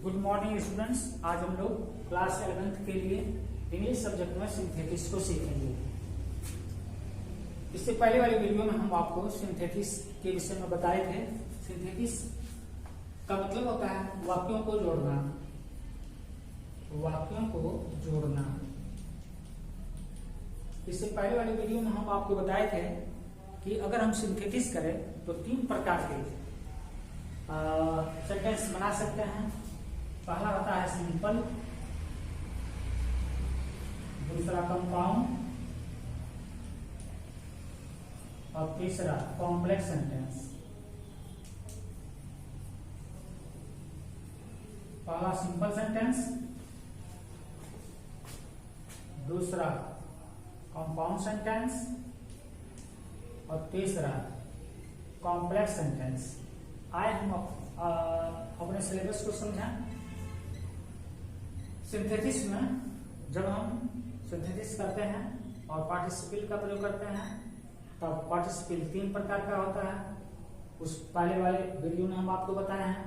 Good morning students. आज हम लोग क्लास 11th के लिए इंग्लिश सब्जेक्ट में सिंथेटिक्स को सीखेंगे। इससे पहले वाली वीडियो में हम आपको सिंथेटिक्स के विषय में बताए थे। सिंथेटिक्स का मतलब होता है वाक्यों को जोड़ना, वाक्यों को जोड़ना। इससे पहले वाली वीडियो में हम आपको बताए थे कि अगर हम सिंथेटिक्स करें तो 3 प्रकार के सेंटेंस बना सकते हैं। पहला होता है सिंपल, दूसरा कंपाउंड और तीसरा कॉम्प्लेक्स सेंटेंस। पहला सिंपल सेंटेंस, दूसरा कंपाउंड सेंटेंस और तीसरा कॉम्प्लेक्स सेंटेंस। आए हम अपने सिलेबस को समझें। सिंथेटिक्स में जब हम सिंथेटिक्स करते हैं और पार्टिसिपल का प्रयोग करते हैं तब पार्टिसिपल 3 प्रकार का होता है। उस पहले वाले वीडियो में हम आपको बताए हैं।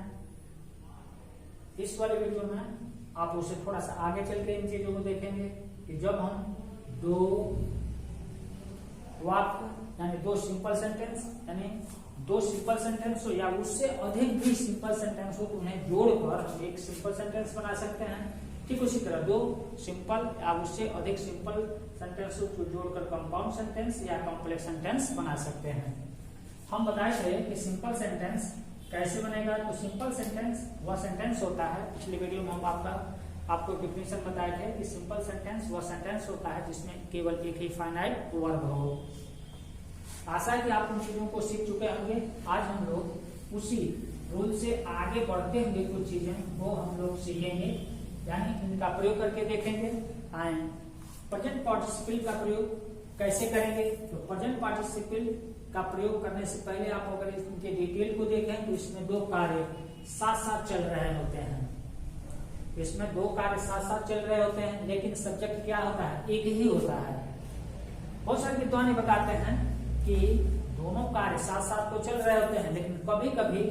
इस वाले वीडियो में आप उसे थोड़ा सा आगे चल के इन चीजों को देखेंगे कि जब हम 2 वाक्य यानी 2 सिंपल सेंटेंस यानी 2 सिंपल सेंटेंस हो या उससे अधिक भी सिंपल सेंटेंस हो तो उन्हें जोड़कर हम एक सिंपल सेंटेंस बना सकते हैं। ठीक उसी तरह 2 सिंपल या उससे अधिक सिंपल सेंटेंस को जोड़कर कंपाउंड सेंटेंस या कॉम्प्लेक्स सेंटेंस बना सकते हैं। हम बताए थे कि सिंपल सेंटेंस कैसे बनेगा। तो सिंपल सेंटेंस वह सेंटेंस होता है, पिछले वीडियो में हम आपको डेफिनेशन बताए थे कि सिंपल सेंटेंस वह सेंटेंस होता है जिसमें केवल एक ही फाइनाइट वर्ब हो। आशा है कि आप उन चीजों को सीख चुके होंगे। आज हम लोग उसी रूल से आगे बढ़ते हुए कुछ चीजें वो हम लोग सीखेंगे, यानी इनका प्रयोग करके देखेंगे। प्रेजेंट पार्टिसिपल का प्रयोग कैसे करेंगे। तो प्रेजेंट पार्टिसिपल का प्रयोग करने से पहले आप अगर इनके डिटेल को देखें तो इसमें 2 कार्य साथ साथ चल रहे होते हैं। इसमें 2 कार्य साथ साथ चल रहे होते हैं, लेकिन सब्जेक्ट क्या होता है, एक ही होता है। बहुत सारे विद्वान बताते हैं कि दोनों कार्य साथ साथ तो चल रहे होते हैं, लेकिन कभी कभी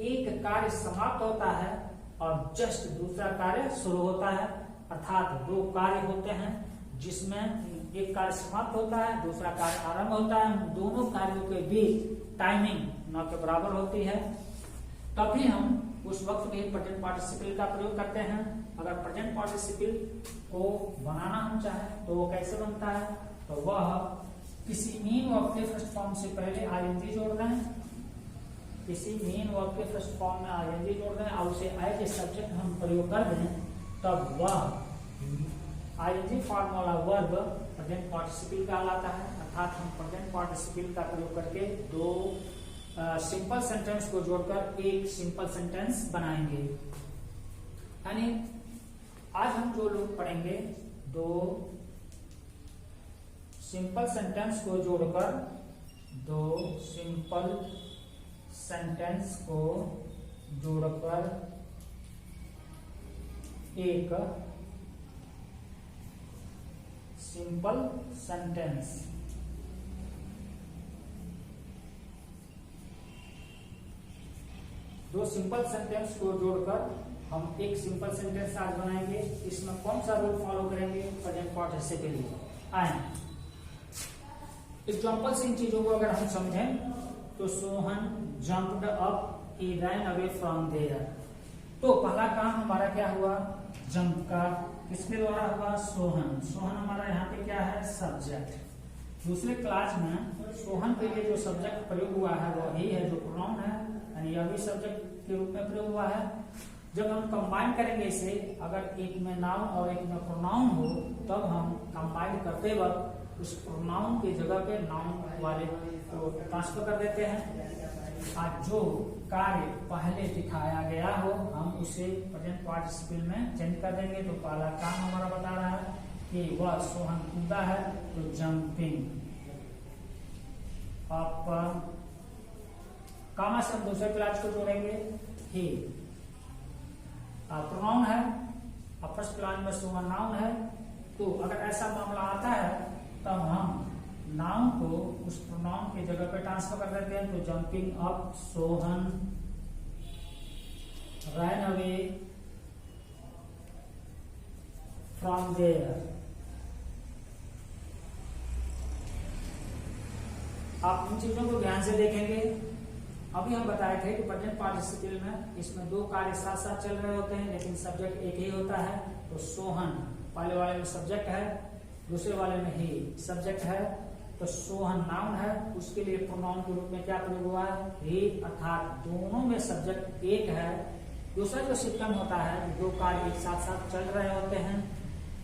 एक कार्य समाप्त होता है और जस्ट दूसरा कार्य शुरू होता है। अर्थात 2 कार्य होते हैं जिसमें एक कार्य समाप्त होता है, दूसरा कार्य आरंभ होता है। दोनों कार्यों के बीच टाइमिंग न के बराबर होती है, तभी हम उस वक्त भी प्रेजेंट पार्टिसिपल का प्रयोग करते हैं। अगर प्रेजेंट पार्टिसिपल को बनाना हम चाहें तो वो कैसे बनता है, तो वह किसी मेन वर्ब के फर्स्ट फॉर्म से पहले आईएनजी जोड़ दें, किसी मेन वर्ब के फर्स्ट फॉर्म में आईएनजी जोड़ दें और उसे एज ए सब्जेक्ट हम प्रयोग कर दें, तब वह आईएनजी फॉर्म वाला वर्ब प्रेजेंट पार्टिसिपल कहलाता है। अर्थात हम प्रेजेंट पार्टिसिपल का प्रयोग करके 2 सिंपल सेंटेंस को जोड़कर एक सिंपल सेंटेंस बनाएंगे। यानी आज हम जो लोग पढ़ेंगे 2 सिंपल सेंटेंस को जोड़कर 2 सिंपल सेंटेंस को जोड़कर एक सिंपल सेंटेंस। दो सिंपल सेंटेंस को जोड़कर हम एक सिंपल सेंटेंस आज बनाएंगे। इसमें कौन सा रूल फॉलो करेंगे, प्रेजेंट पार्टिसिपल। आए एग्जाम्पल से इन चीजों को अगर हम समझें तो Sohan jumped up, he ran away from there. तो पहला काम हमारा क्या हुआ, जंप का। किसके द्वारा हुआ, सोहन। सोहन हमारा यहाँ पे क्या है, सब्जेक्ट। दूसरे क्लास में सोहन के लिए जो सब्जेक्ट प्रयोग हुआ है वो ही है जो प्रोनाउन है, यानी यह भी सब्जेक्ट के रूप में प्रयोग हुआ है। जब हम कंबाइन करेंगे इसे, अगर एक में नाउन और एक में प्रोनाउन हो तब हम कंबाइन करते वक्त उस प्रोनाउन की जगह पे नाउन वाले को ट्रांसफर कर देते हैं। आज जो कार्य पहले दिखाया गया हो हम उसे प्रेजेंट पार्टिसिपल में चेंज कर देंगे। तो पहला काम हमारा बता रहा है कि वह सोहन कूदा है, तो जंपिंग अप। कामा से हम दूसरे क्लास को जोड़ेंगे, ही प्रोनाउन है और फर्स्ट क्लास में सोहन नाउन है। तो अगर ऐसा मामला आता है तब हम नाउन को उस प्रोनाउन की जगह पे ट्रांसफर कर देते हैं। तो jumping up, Sohan ran away from there. आप इन चीजों को ध्यान से देखेंगे। अभी हम बताए थे कि प्रेजेंट पार्टिसिपल में इसमें दो कार्य साथ साथ चल रहे होते हैं, लेकिन सब्जेक्ट एक ही होता है। तो सोहन पहले वाले में सब्जेक्ट है, दूसरे वाले में ही सब्जेक्ट है। तो सोहन नाउन है, उसके लिए प्रोनाउन के रूप में क्या प्रयोग हुआ है, ही, अर्थात दोनों में सब्जेक्ट एक है। दूसरा जो सिस्टम होता है, दो कार्य एक साथ साथ चल रहे होते हैं।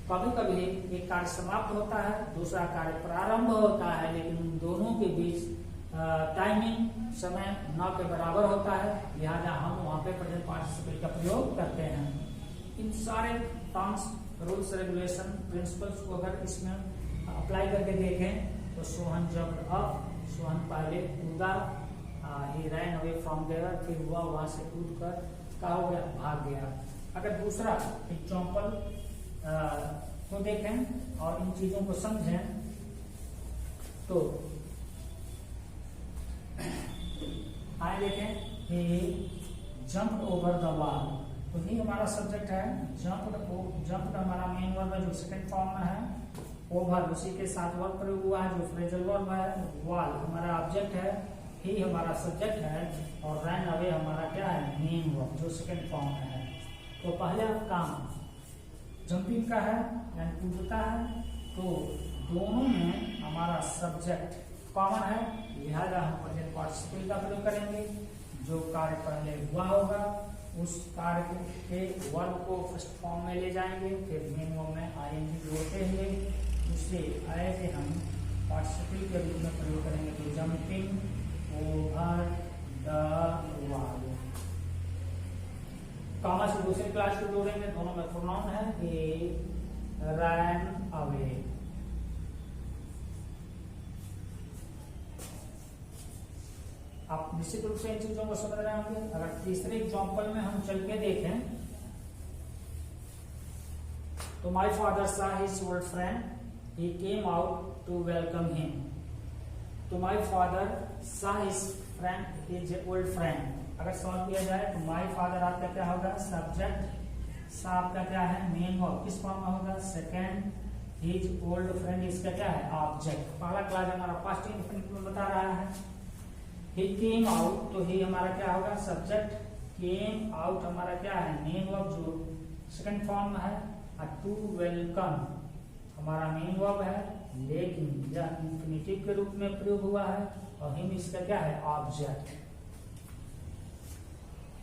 कभी कभी एक कार्य समाप्त होता है, दूसरा कार्य प्रारंभ होता है, लेकिन उन दोनों के बीच टाइमिंग समय न के बराबर होता है, लिहाजा हम वहां पे प्रेजेंट पार्टिसिपल का प्रयोग करते हैं। इन सारे टर्म्स, रूल्स, रेगुलेशन, प्रिंसिपल्स को अगर इसमें अप्लाई करके देखें तो सोहन जंप्ड अप, सोहन पहले कूदा, ही रैन अवे फ्रॉम देयर, फिर वह वहां से कूद कर क्या हो गया, भाग गया। अगर दूसरा एग्जाम्पल को देखें और इन चीजों को समझें तो आए देखें, he jumped over the wall। तो ही हमारा सब्जेक्ट है, jumped हमारा मेन वर्ब है जो सेकंड फॉर्म में है, ओवर उसी के साथ वर्ब प्रयोग हुआ है जो फ्रेजल वर्ब है, वॉल हमारा ऑब्जेक्ट है, ही हमारा सब्जेक्ट है, और रन अवे हमारा क्या है, मेन वर्ब जो सेकंड फॉर्म में है। तो पहला काम जंपिंग का है यानी कूदता है, तो दोनों में हमारा सब्जेक्ट कॉमन है, लिहाजा हम प्रेजेंट पार्टिसिपल का प्रयोग करेंगे। जो कार्य पहले हुआ होगा उस कार्य के वर्ब को फर्स्ट फॉर्म में ले जाएंगे, फिर मेन वर्ब में आईएनजी जोड़ते हुए उसे ऐसे हम पार्टिसिपल के रूप में प्रयोग करेंगे। तो jumping over the wall, comma से दूसरे क्लास को जोड़ेंगे, दोनों में प्रोनाउन है, he ran away। आप निश्चित रूप से इन चीजों को समझ रहे होंगे। अगर तीसरे एग्जाम्पल में हम चल के देखें तो my father saw his old friend, he came out to welcome him. तो my father saw his friend, his old friend, अगर सॉल्व किया जाए तो माई फादर आपका क्या होगा, सब्जेक्ट, सा आपका क्या है, मेन वर्ब, किस फॉर्म में होगा, सेकंड, हिज ओल्ड फ्रेंड इसका क्या है, ऑब्जेक्ट। पहला क्लास हमारा पास्ट इंडेफिनिट में बता रहा है। ही केम आउट, तो ही हमारा क्या होगा, सब्जेक्ट, केम आउट हमारा क्या है, मेन वर्ब जो सेकंड फॉर्म में है, और टू वेलकम हमारा मेन वर्ब है, लेकिन यह इंफिनिटिव के रूप में प्रयोग हुआ है, और हिम इसका क्या है, ऑब्जेक्ट।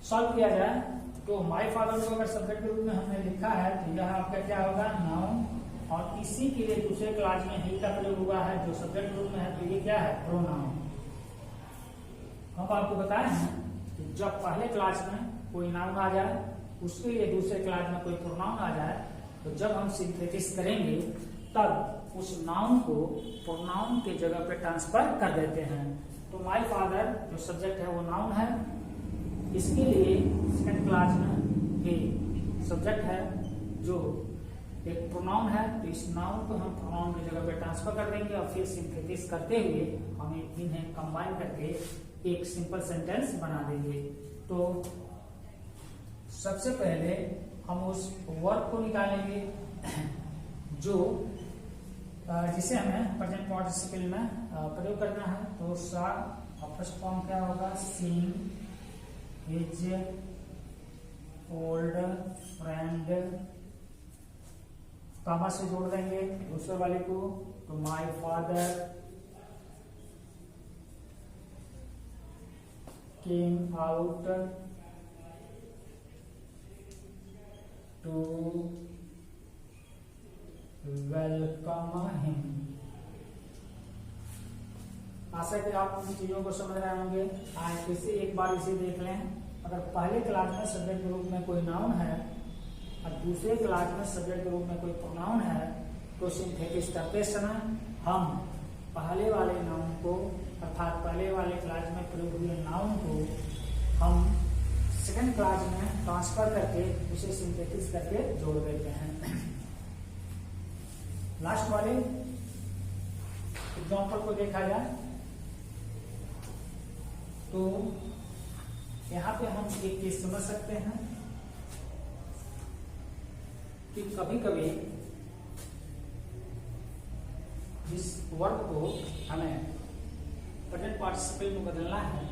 सॉल्व किया जाए तो माय फादर को अगर सब्जेक्ट के रूप में हमने लिखा है तो यह आपका क्या होगा, नाउन, और इसी के लिए दूसरे क्लास में ही का प्रयोग हुआ है जो सब्जेक्ट रूप में है, तो ये क्या है, प्रोनाउन। हम आपको बताए हैं कि जब पहले क्लास में कोई नाउन आ जाए उसके लिए दूसरे क्लास में कोई प्रोनाउन आ जाए, तो जब हम सिंथेसिस करेंगे तब उस नाउन को प्रोनाउन के जगह पे ट्रांसफर कर देते हैं। तो माय फादर जो सब्जेक्ट है वो नाउन है, इसके लिए सेकंड क्लास में ये सब्जेक्ट है जो एक प्रोनाउन है, तो इस नाउन को हम प्रोनाउन की जगह पे ट्रांसफर कर देंगे और फिर सिंथेसिस करते हुए हम इन्हें कंबाइन करके एक सिंपल सेंटेंस बना देंगे। तो सबसे पहले हम उस वर्ब को निकालेंगे जो जिसे हमें प्रेजेंट पार्टिसिपल में प्रयोग करना है। तो सा फर्स्ट फॉर्म क्या होगा, seeing his old friend, comma से जोड़ देंगे दूसरे वाले को, तो my father came out to welcome him. आशा कि आप इन चीजों को समझ रहे होंगे। आज फिर से एक बार इसे देख लें। अगर पहले क्लास में सब्जेक्ट के रूप में कोई नाउन है और दूसरे क्लास में सब्जेक्ट के रूप में कोई प्रोनाउन है, तो सिंथेसिस करते समय हम पहले वाले नाउन को अर्थात पहले वाले क्लास में प्रयोग हुए नाउन को हम सेकंड क्लास में ट्रांसफर करके उसे सिंथेसिस करके जोड़ देते हैं। लास्ट वाले एग्जांपल को देखा जाए तो यहाँ पे हम एक चीज समझ सकते हैं कि कभी कभी वर्ब को हमें प्रेजेंट पार्टिसिपल में बदलना है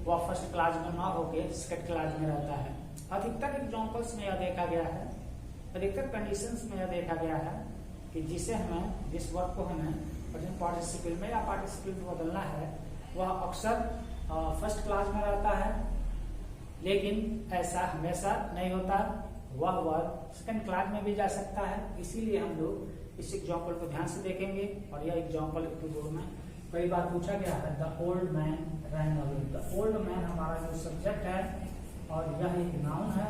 वह फर्स्ट क्लास में ना होके सेकंड क्लास में रहता है। अधिकतर एग्जाम्पल्स में यह देखा गया है, अधिकतर कंडीशंस में यह देखा गया है कि जिस वर्ब को हमें प्रेजेंट पार्टिसिपल में या पार्टिसिपल में बदलना है वह अक्सर फर्स्ट क्लास में रहता है, लेकिन ऐसा हमेशा नहीं होता। वह वर्ब सेकंड क्लास में भी जा सकता है। इसीलिए हम लोग इस एग्जाम्पल को ध्यान से देखेंगे। और यह एग्जाम्पल बोर्ड में कई बार पूछा गया है। The old man ran away. The old man हमारा जो सब्जेक्ट है और यह एक नाउन है,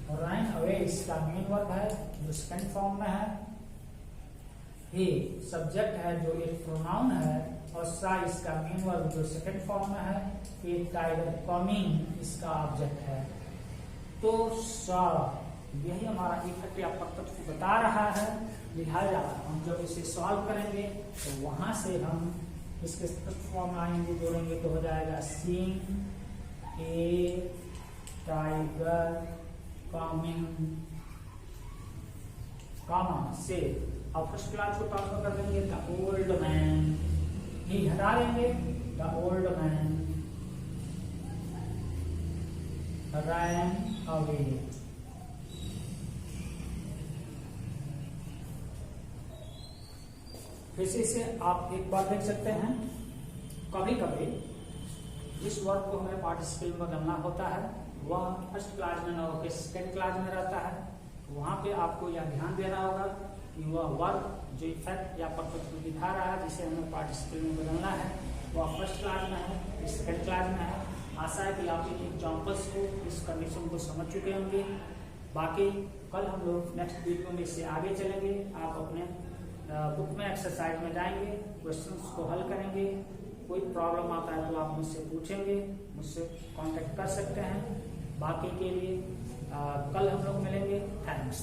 और रैन अवे इसका मेन वर्ब है जो सेकंड फॉर्म में है। ही सब्जेक्ट है जो एक प्रोनाउन है, और सा इसका मेन वर्ब जो सेकंड फॉर्म में है। ए टाइगर कमिंग इसका ऑब्जेक्ट है। तो सा यही हमारा इफेक्ट या प्रत्यक्ष को बता रहा है। लिहाजा हम जब इसे सॉल्व करेंगे तो वहां से हम इसके फॉर्म में आएंगे, जोड़ेंगे तो हो जाएगा सीइंग ए टाइगर कमिंग कामा से। अब फर्स्ट क्लास को ट्रांसफर कर देंगे द ओल्ड मैन, ही हटा देंगे the old man ran away. फिर से इसे आप एक बार देख सकते हैं। कभी कभी जिस वर्ब को हमें पार्टिसिपल में बदलना होता है वह फर्स्ट क्लास में न होकर सेकेंड क्लास में रहता है। वहां पे आपको यह ध्यान देना होगा कि वह वर्ब जो इफेक्ट या प्रत्यक्ष को दिखा रहा है जिसे हमें पार्टिसिपल में बदलना है वह फर्स्ट क्लास में है, सेकेंड क्लास में है। आशा है कि आप इन एग्जाम्पल्स को, इस कंडीशन को समझ चुके होंगे। बाकी कल हम लोग नेक्स्ट वीडियो में इससे आगे चलेंगे। आप अपने बुक में एक्सरसाइज में जाएंगे, क्वेश्चंस को हल करेंगे। कोई प्रॉब्लम आता है तो आप मुझसे पूछेंगे, मुझसे कांटेक्ट कर सकते हैं। बाकी के लिए कल हम लोग मिलेंगे। थैंक्स।